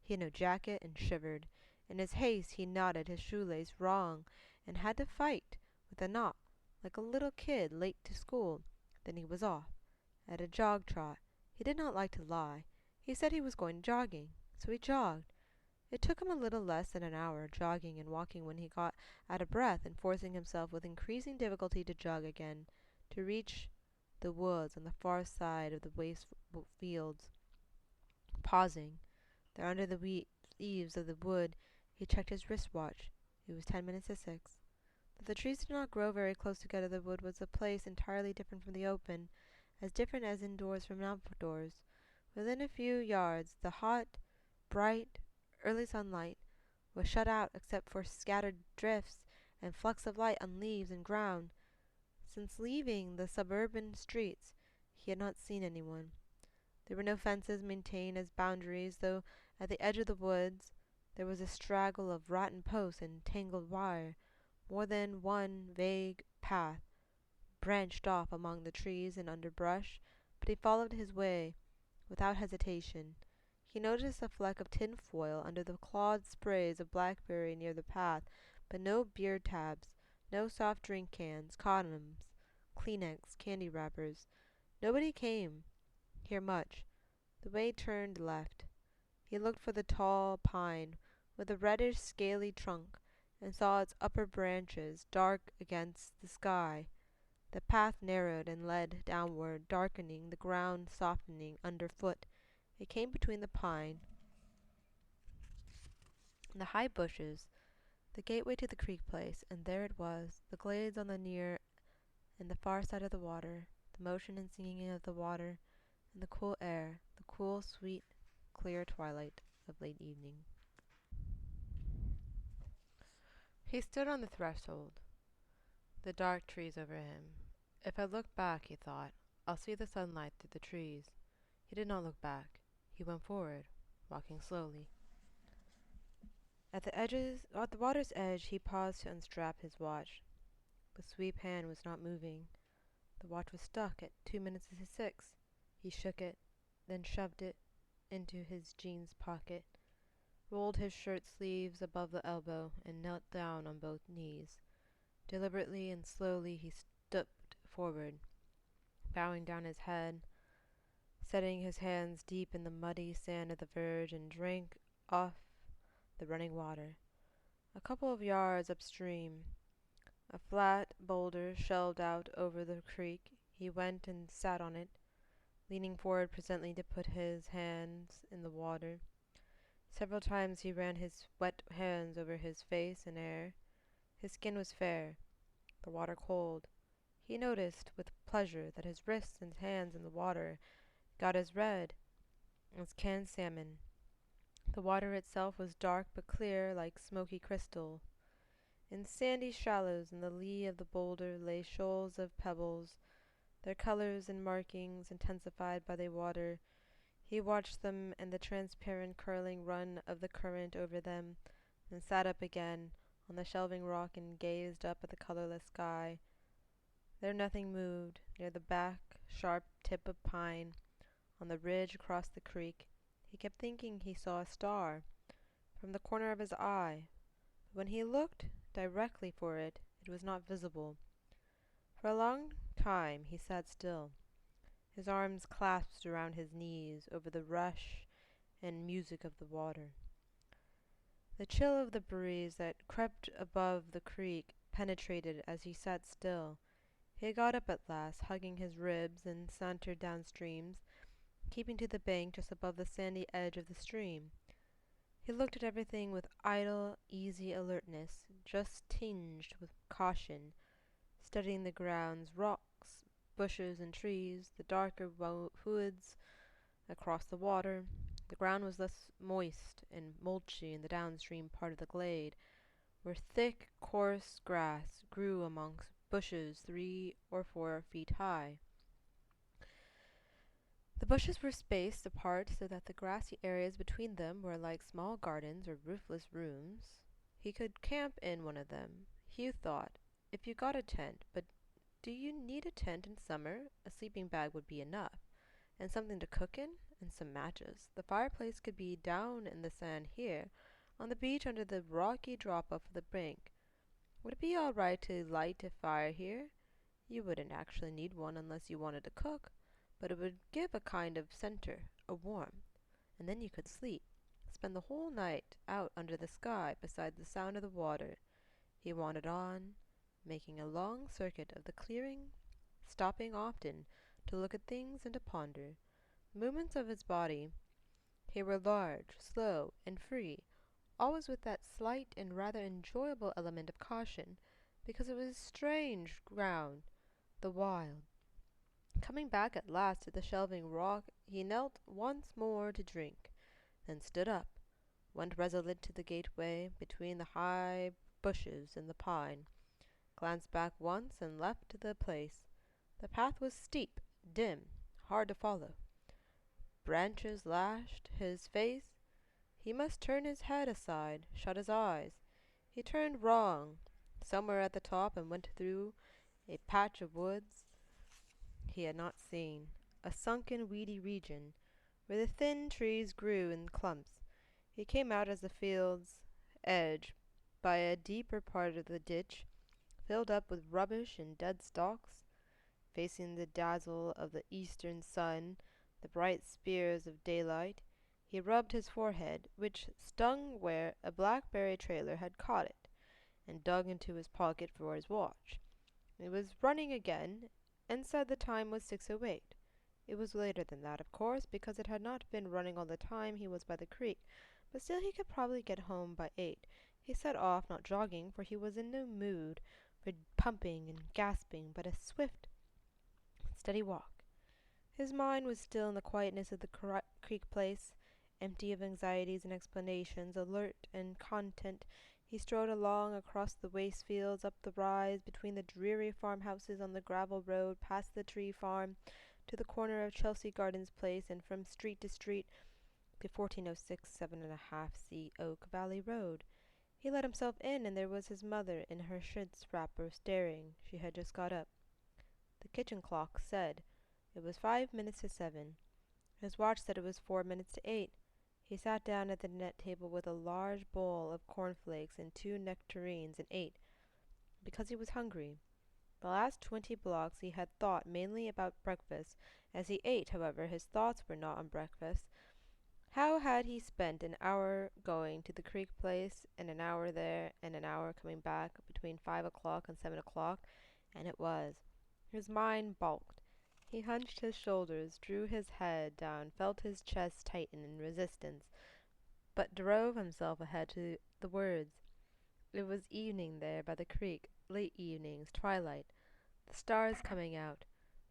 He had no jacket and shivered. In his haste he knotted his shoelace wrong and had to fight with the knot like a little kid late to school. Then he was off, at a jog trot. He did not like to lie. He said he was going jogging, so he jogged. It took him a little less than an hour, jogging and walking when he got out of breath and forcing himself with increasing difficulty to jog again, to reach the woods on the far side of the waste fields. Pausing there under the eaves of the wood, he checked his wristwatch. It was 10 minutes to 6. Though the trees did not grow very close together, the wood was a place entirely different from the open, as different as indoors from outdoors. Within a few yards, the hot, bright, early sunlight was shut out except for scattered drifts and flecks of light on leaves and ground. Since leaving the suburban streets, he had not seen anyone. There were no fences maintained as boundaries, though at the edge of the woods there was a straggle of rotten posts and tangled wire. More than one vague path branched off among the trees and underbrush, but he followed his way without hesitation. He noticed a fleck of tin foil under the clawed sprays of blackberry near the path, but no beer tabs, no soft drink cans, condoms, Kleenex, candy wrappers. Nobody came here much. The way turned left. He looked for the tall pine with a reddish scaly trunk and saw its upper branches dark against the sky. The path narrowed and led downward, darkening, the ground softening underfoot. It came between the pine and the high bushes, the gateway to the creek place, and there it was, the glades on the near and the far side of the water, the motion and singing of the water, and the cool air, the cool, sweet, clear twilight of late evening. He stood on the threshold, the dark trees over him. If I look back, he thought, I'll see the sunlight through the trees. He did not look back. He went forward, walking slowly. At the water's edge, he paused to unstrap his watch. The sweep hand was not moving. The watch was stuck at 2 minutes to 6. He shook it, then shoved it into his jeans pocket, rolled his shirt sleeves above the elbow, and knelt down on both knees. Deliberately and slowly he stooped forward, bowing down his head, setting his hands deep in the muddy sand of the verge, and drank off the running water. A couple of yards upstream, a flat boulder shelved out over the creek. He went and sat on it, leaning forward presently to put his hands in the water. Several times he ran his wet hands over his face and hair. His skin was fair, the water cold. He noticed with pleasure that his wrists and hands in the water got as red as canned salmon. The water itself was dark but clear like smoky crystal. In sandy shallows in the lee of the boulder lay shoals of pebbles, their colors and markings intensified by the water. He watched them and the transparent curling run of the current over them, then sat up again on the shelving rock and gazed up at the colorless sky. There nothing moved, near the back, sharp tip of pine, on the ridge across the creek. He kept thinking he saw a star from the corner of his eye, but when he looked directly for it, it was not visible. For a long time he sat still, his arms clasped around his knees over the rush and music of the water. The chill of the breeze that crept above the creek penetrated as he sat still. He got up at last, hugging his ribs, and sauntered downstreams, keeping to the bank just above the sandy edge of the stream. He looked at everything with idle, easy alertness, just tinged with caution, studying the grounds, rocks, bushes and trees, the darker woods across the water. The ground was less moist and mulchy in the downstream part of the glade, where thick, coarse grass grew amongst bushes 3 or 4 feet high. The bushes were spaced apart so that the grassy areas between them were like small gardens or roofless rooms. He could camp in one of them, Hugh thought, if you got a tent, but do you need a tent in summer? A sleeping bag would be enough, and something to cook in, and some matches. The fireplace could be down in the sand here, on the beach under the rocky drop-off of the brink. Would it be all right to light a fire here? You wouldn't actually need one unless you wanted to cook, but it would give a kind of center, a warmth, and then you could sleep, spend the whole night out under the sky beside the sound of the water. He wandered on, making a long circuit of the clearing, stopping often to look at things and to ponder. The movements of his body here were large, slow, and free, always with that slight and rather enjoyable element of caution, because it was strange ground, the wild. Coming back at last to the shelving rock, he knelt once more to drink, then stood up, went resolute to the gateway between the high bushes and the pine, glanced back once and left the place. The path was steep, dim, hard to follow. Branches lashed his face. He must turn his head aside, shut his eyes. He turned wrong, somewhere at the top, and went through a patch of woods he had not seen, a sunken, weedy region, where the thin trees grew in clumps. He came out as the field's edge by a deeper part of the ditch, filled up with rubbish and dead stalks, facing the dazzle of the eastern sun, the bright spears of daylight. He rubbed his forehead, which stung where a blackberry trailer had caught it, and dug into his pocket for his watch. It was running again, and said the time was 6:08. It was later than that, of course, because it had not been running all the time he was by the creek, but still he could probably get home by 8. He set off, not jogging, for he was in no mood for pumping and gasping, but a swift, steady walk. His mind was still in the quietness of the creek place, empty of anxieties and explanations, alert and content. He strode along across the waste fields, up the rise, between the dreary farmhouses on the gravel road, past the tree farm, to the corner of Chelsea Gardens Place, and from street to street, to 1406 7.5 Oak Valley Road. He let himself in, and there was his mother in her chintz wrapper, staring. She had just got up. The kitchen clock said it was 5 minutes to 7. His watch said it was 4 minutes to 8. He sat down at the net table with a large bowl of cornflakes and 2 nectarines and ate, because he was hungry. The last 20 blocks he had thought mainly about breakfast. As he ate, however, his thoughts were not on breakfast. How had he spent an hour going to the creek place, and an hour there, and an hour coming back, between 5 o'clock and 7 o'clock? And it was. His mind balked. He hunched his shoulders, drew his head down, felt his chest tighten in resistance. but drove himself ahead to the words. It was evening there by the creek, late evenings, twilight, the stars coming out.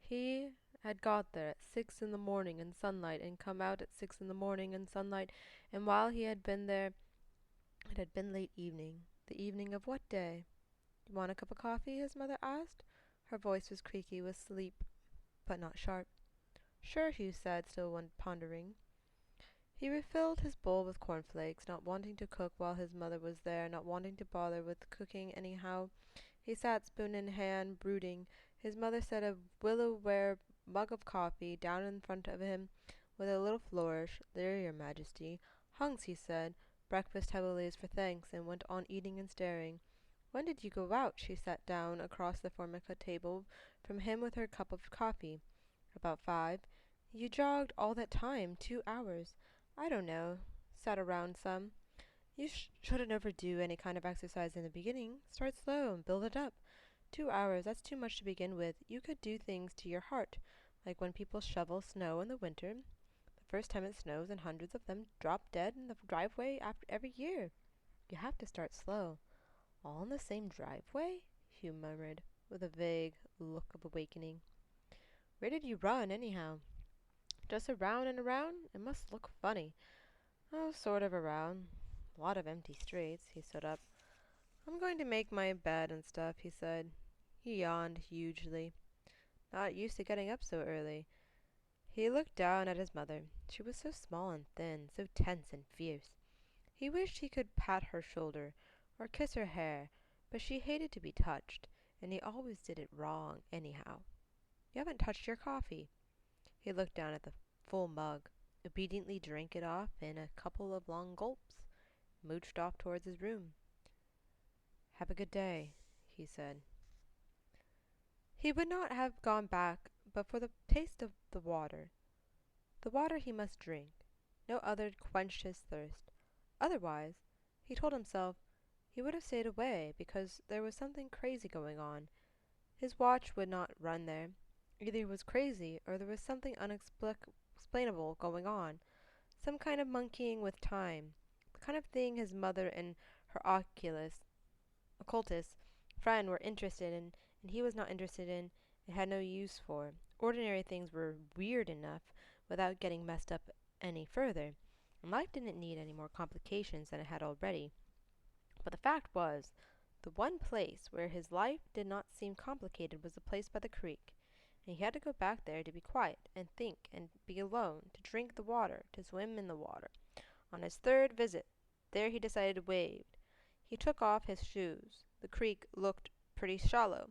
He had got there at 6 in the morning in sunlight, and come out at 6 in the morning in sunlight, and while he had been there, it had been late evening. The evening of what day? You want a cup of coffee? His mother asked. Her voice was creaky with sleep, but not sharp. Sure, Hugh said, still pondering. He refilled his bowl with cornflakes, not wanting to cook while his mother was there, not wanting to bother with cooking anyhow. He sat spoon in hand, brooding. His mother set a willow-ware mug of coffee down in front of him with a little flourish. There, your majesty. Hunks, he said. Breakfast heavily as for thanks, and went on eating and staring. When did you go out? She sat down across the formica table from him with her cup of coffee. About 5. You jogged all that time, 2 hours. I don't know. Sat around some. You shouldn't overdo any kind of exercise in the beginning. Start slow and build it up. 2 hours, that's too much to begin with. You could do things to your heart, like when people shovel snow in the winter. The first time it snows and hundreds of them drop dead in the driveway after every year. You have to start slow. All in the same driveway? Hugh murmured, with a vague look of awakening. Where did you run, anyhow? Just around and around? It must look funny. Oh, sort of around. A lot of empty streets. He stood up. I'm going to make my bed and stuff, he said. He yawned hugely. Not used to getting up so early. He looked down at his mother. She was so small and thin, so tense and fierce. He wished he could pat her shoulder, or kiss her hair, but she hated to be touched, and he always did it wrong, anyhow. You haven't touched your coffee. He looked down at the full mug, obediently drank it off in a couple of long gulps, mooched off towards his room. Have a good day, he said. He would not have gone back but for the taste of the water. The water he must drink. No other quenched his thirst. Otherwise, he told himself, he would have stayed away, because there was something crazy going on. His watch would not run there. Either he was crazy, or there was something unexplainable going on. Some kind of monkeying with time. The kind of thing his mother and her occultist friend were interested in, and he was not interested in, and had no use for. Ordinary things were weird enough without getting messed up any further, and life didn't need any more complications than it had already. But the fact was, the one place where his life did not seem complicated was the place by the creek, and he had to go back there to be quiet and think and be alone, to drink the water, to swim in the water. On his third visit, there he decided to wade. He took off his shoes. The creek looked pretty shallow.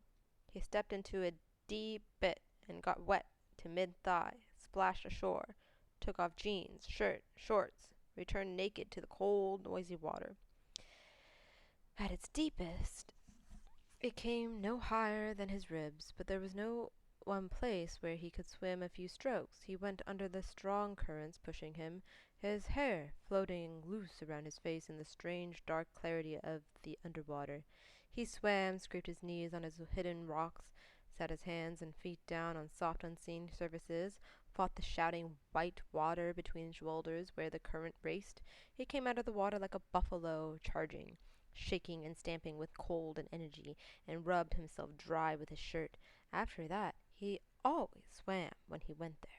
He stepped into a deep bit and got wet to mid-thigh, splashed ashore, took off jeans, shirt, shorts, returned naked to the cold, noisy water. At its deepest, it came no higher than his ribs, but there was no one place where he could swim a few strokes. He went under the strong currents pushing him, his hair floating loose around his face in the strange dark clarity of the underwater. He swam, scraped his knees on his hidden rocks, set his hands and feet down on soft unseen surfaces, fought the shouting white water between his shoulders where the current raced. He came out of the water like a buffalo charging, shaking and stamping with cold and energy, and rubbed himself dry with his shirt. After that, he always swam when he went there.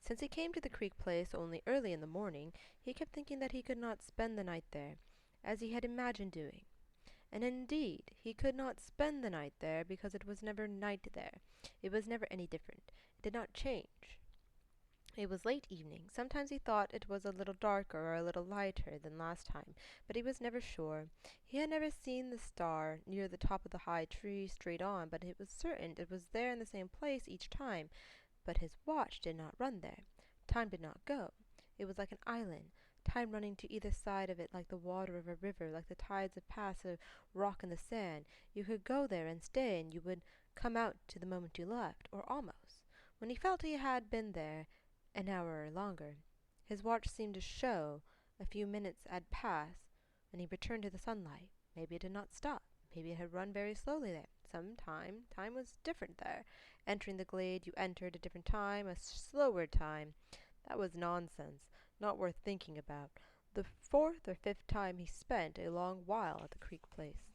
Since he came to the creek place only early in the morning, he kept thinking that he could not spend the night there, as he had imagined doing. And indeed, he could not spend the night there because it was never night there. It was never any different. It did not change. It was late evening. Sometimes he thought it was a little darker or a little lighter than last time, but he was never sure. He had never seen the star near the top of the high tree straight on, but it was certain it was there in the same place each time. But his watch did not run there. Time did not go. It was like an island, time running to either side of it like the water of a river, like the tides of past a rock in the sand. You could go there and stay, and you would come out to the moment you left, or almost. When he felt he had been there an hour or longer, his watch seemed to show a few minutes had passed, and he returned to the sunlight. Maybe it did not stop. Maybe it had run very slowly there. Time was different there. Entering the glade, you entered a different time, a slower time. That was nonsense, not worth thinking about. the fourth or fifth time he spent a long while at the creek place,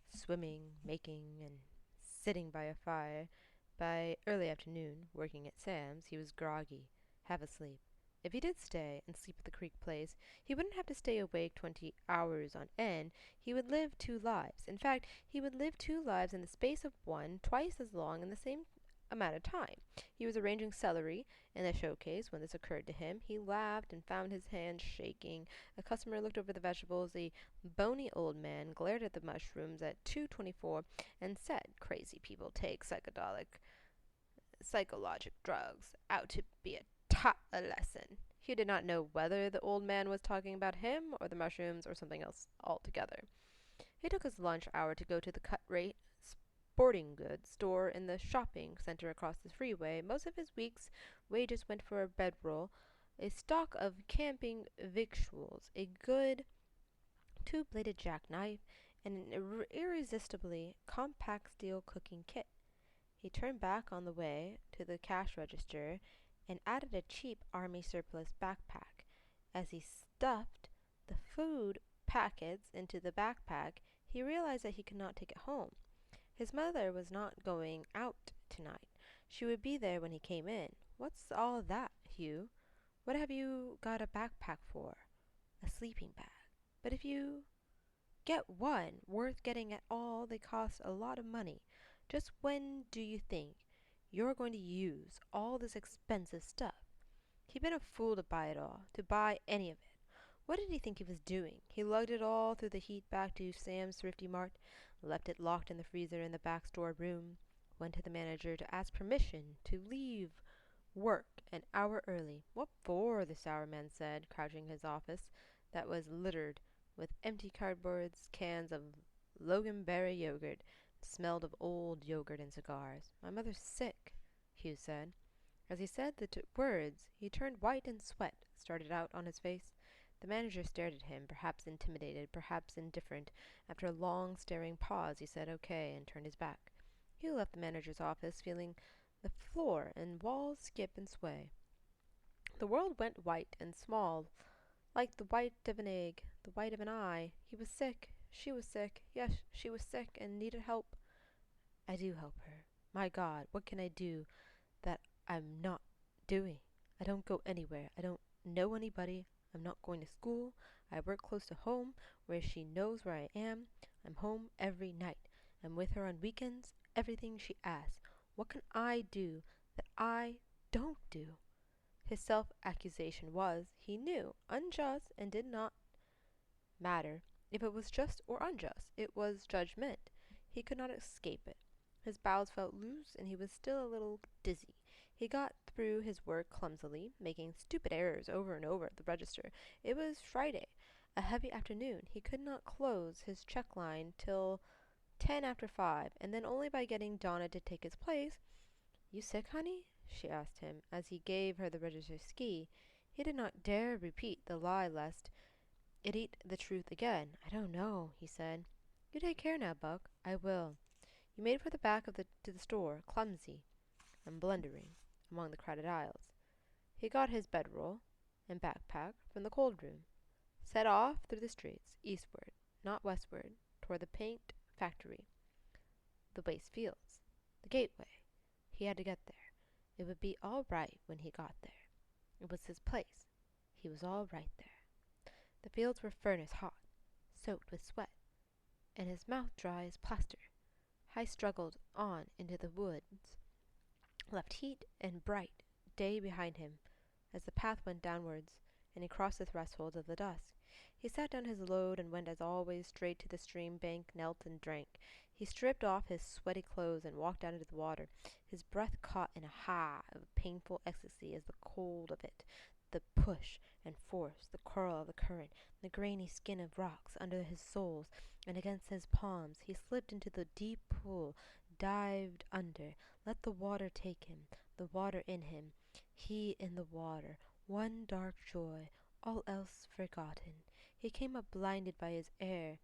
swimming, making, and sitting by a fire. By early afternoon, working at Sam's, he was groggy, half asleep. If he did stay and sleep at the creek place, he wouldn't have to stay awake 20 hours on end. He would live two lives. In fact, he would live two lives in the space of one, twice as long in the same amount of time. He was arranging celery in the showcase when this occurred to him. He laughed and found his hands shaking. A customer looked over the vegetables. A bony old man glared at the mushrooms at 2:24 and said, "Crazy people take psychologic drugs out to be taught a lesson." He did not know whether the old man was talking about him or the mushrooms or something else altogether. He took his lunch hour to go to the cut-rate sporting goods store in the shopping center across the freeway. Most of his week's wages went for a bedroll, a stock of camping victuals, a good two-bladed jackknife, and an irresistibly compact steel cooking kit. He turned back on the way to the cash register and added a cheap army surplus backpack. As he stuffed the food packets into the backpack, he realized that he could not take it home. His mother was not going out tonight. She would be there when he came in. "What's all that, Hugh? What have you got a backpack for?" "A sleeping bag." "But if you get one worth getting at all, they cost a lot of money. Just when do you think you're going to use all this expensive stuff?" He'd been a fool to buy it all, to buy any of it. What did he think he was doing? He lugged it all through the heat back to Sam's Thrifty Mart, left it locked in the freezer in the back store room, went to the manager to ask permission to leave work an hour early. "What for?" the sour man said, crouching in his office that was littered with empty cardboard cans of Loganberry yogurt. It smelled of old yogurt and cigars. "My mother's sick," Hugh said. As he said the words, he turned white and sweat started out on his face. The manager stared at him, perhaps intimidated, perhaps indifferent. After a long, staring pause, he said okay and turned his back. Hugh left the manager's office, feeling the floor and walls skip and sway. The world went white and small, like the white of an egg, the white of an eye. He was sick. She was sick. Yes, she was sick and needed help. "I do help her. My God, what can I do that I'm not doing? I don't go anywhere. I don't know anybody. I'm not going to school. I work close to home, where she knows where I am. I'm home every night. I'm with her on weekends. Everything she asks. What can I do that I don't do?" His self-accusation was, he knew, unjust and did not matter if it was just or unjust. It was judgment. He could not escape it. His bowels felt loose, and he was still a little dizzy. He got through his work clumsily, making stupid errors over and over at the register. It was Friday, a heavy afternoon. He could not close his check line till 5:10, and then only by getting Donna to take his place. "You sick, honey?" she asked him, as he gave her the register key. He did not dare repeat the lie lest it eat the truth again. "I don't know," he said. "You take care now, Buck." "I will." He made for the back of to the store, clumsy and blundering among the crowded aisles. He got his bedroll and backpack from the cold room, set off through the streets, eastward, not westward, toward the paint factory, the waste fields, the gateway. He had to get there. It would be all right when he got there. It was his place. He was all right there. The fields were furnace hot, soaked with sweat, and his mouth dry as plaster. He struggled on into the woods, left heat and bright day behind him as the path went downwards, and he crossed the threshold of the dusk. He sat down his load and went as always straight to the stream bank, knelt and drank. He stripped off his sweaty clothes and walked out into the water, his breath caught in a high of painful ecstasy as the cold of it, the push and force, the curl of the current, the grainy skin of rocks under his soles and against his palms. He slipped into the deep pool, dived under, let the water take him, the water in him, he in the water, one dark joy, all else forgotten. He came up blinded by his air,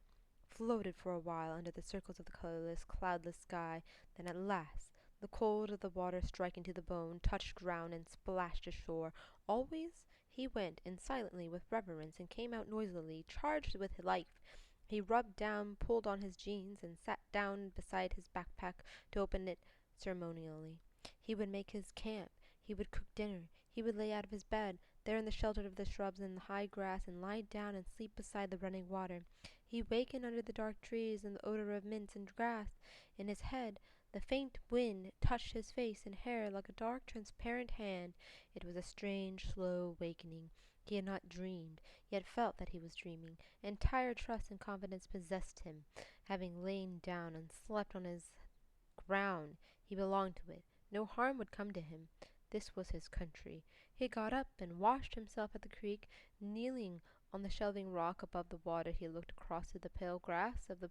floated for a while under the circles of the colorless, cloudless sky, then at last The cold of the water striking to the bone touched ground and splashed ashore. Always he went in silently with reverence and came out noisily, charged with life. He rubbed down, pulled on his jeans, and sat down beside his backpack to open it ceremonially. He would make his camp. He would cook dinner. He would lay out of his bed, there in the shelter of the shrubs and the high grass, and lie down and sleep beside the running water. He wakened under the dark trees and the odor of mint and grass in his head. The faint wind touched his face and hair like a dark, transparent hand. It was a strange, slow awakening. He had not dreamed, yet felt that he was dreaming. Entire trust and confidence possessed him. Having lain down and slept on his ground, he belonged to it. No harm would come to him. This was his country. He got up and washed himself at the creek. Kneeling on the shelving rock above the water, he looked across to the pale grass of the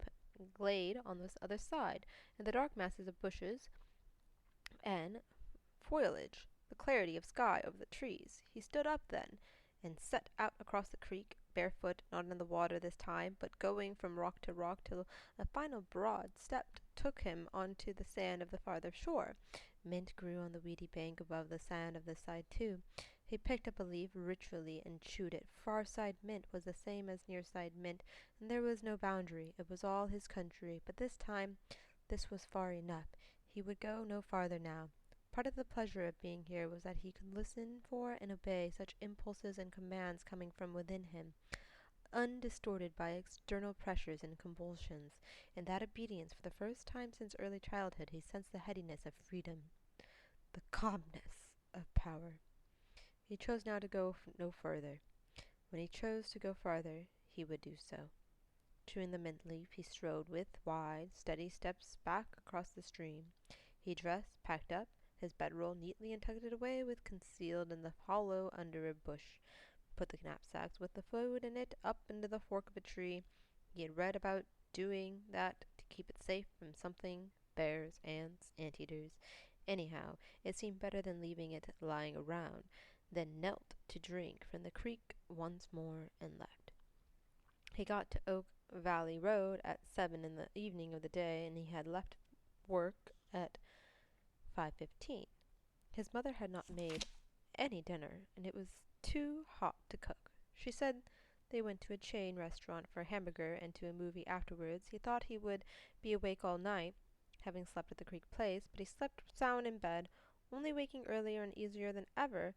glade on the other side, and the dark masses of bushes and foliage, the clarity of sky over the trees. He stood up then, and set out across the creek, barefoot, not in the water this time, but going from rock to rock till a final broad step took him onto the sand of the farther shore. Mint grew on the weedy bank above the sand of this side too. He picked up a leaf ritually and chewed it. Far side mint was the same as near side mint, and there was no boundary. It was all his country, but this time this was far enough. He would go no farther now. Part of the pleasure of being here was that he could listen for and obey such impulses and commands coming from within him, undistorted by external pressures and compulsions. In that obedience, for the first time since early childhood, he sensed the headiness of freedom, the calmness of power. He chose now to go no further. When he chose to go farther, he would do so. Chewing the mint leaf, he strode with wide, steady steps back across the stream. He dressed, packed up his bedroll neatly and tucked it away with concealed in the hollow under a bush. Put the knapsacks with the food in it up into the fork of a tree. He had read about doing that to keep it safe from something, bears, ants, anteaters. Anyhow, it seemed better than leaving it lying around, then knelt to drink from the creek once more and left. He got to Oak Valley Road at 7 in the evening of the day, and he had left work at 5:15. His mother had not made any dinner, and it was too hot to cook. She said they went to a chain restaurant for a hamburger and to a movie afterwards. He thought he would be awake all night, having slept at the Creek Place, but he slept sound in bed, only waking earlier and easier than ever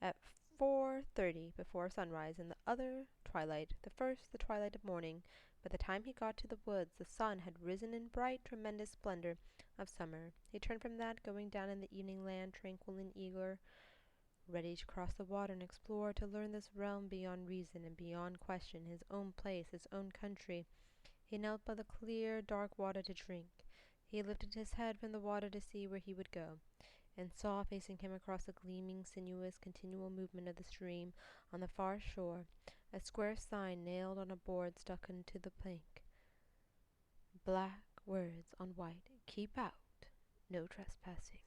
at 4:30 before sunrise in the other twilight, the first the twilight of morning. By the time he got to the woods, the sun had risen in bright, tremendous splendor of summer. He turned from that, going down in the evening land, tranquil and eager, ready to cross the water and explore, to learn this realm beyond reason and beyond question, his own place, his own country. He knelt by the clear, dark water to drink. He lifted his head from the water to see where he would go, and saw facing him across the gleaming, sinuous, continual movement of the stream on the far shore, a square sign nailed on a board stuck into the plank. Black words on white, "Keep out, no trespassing."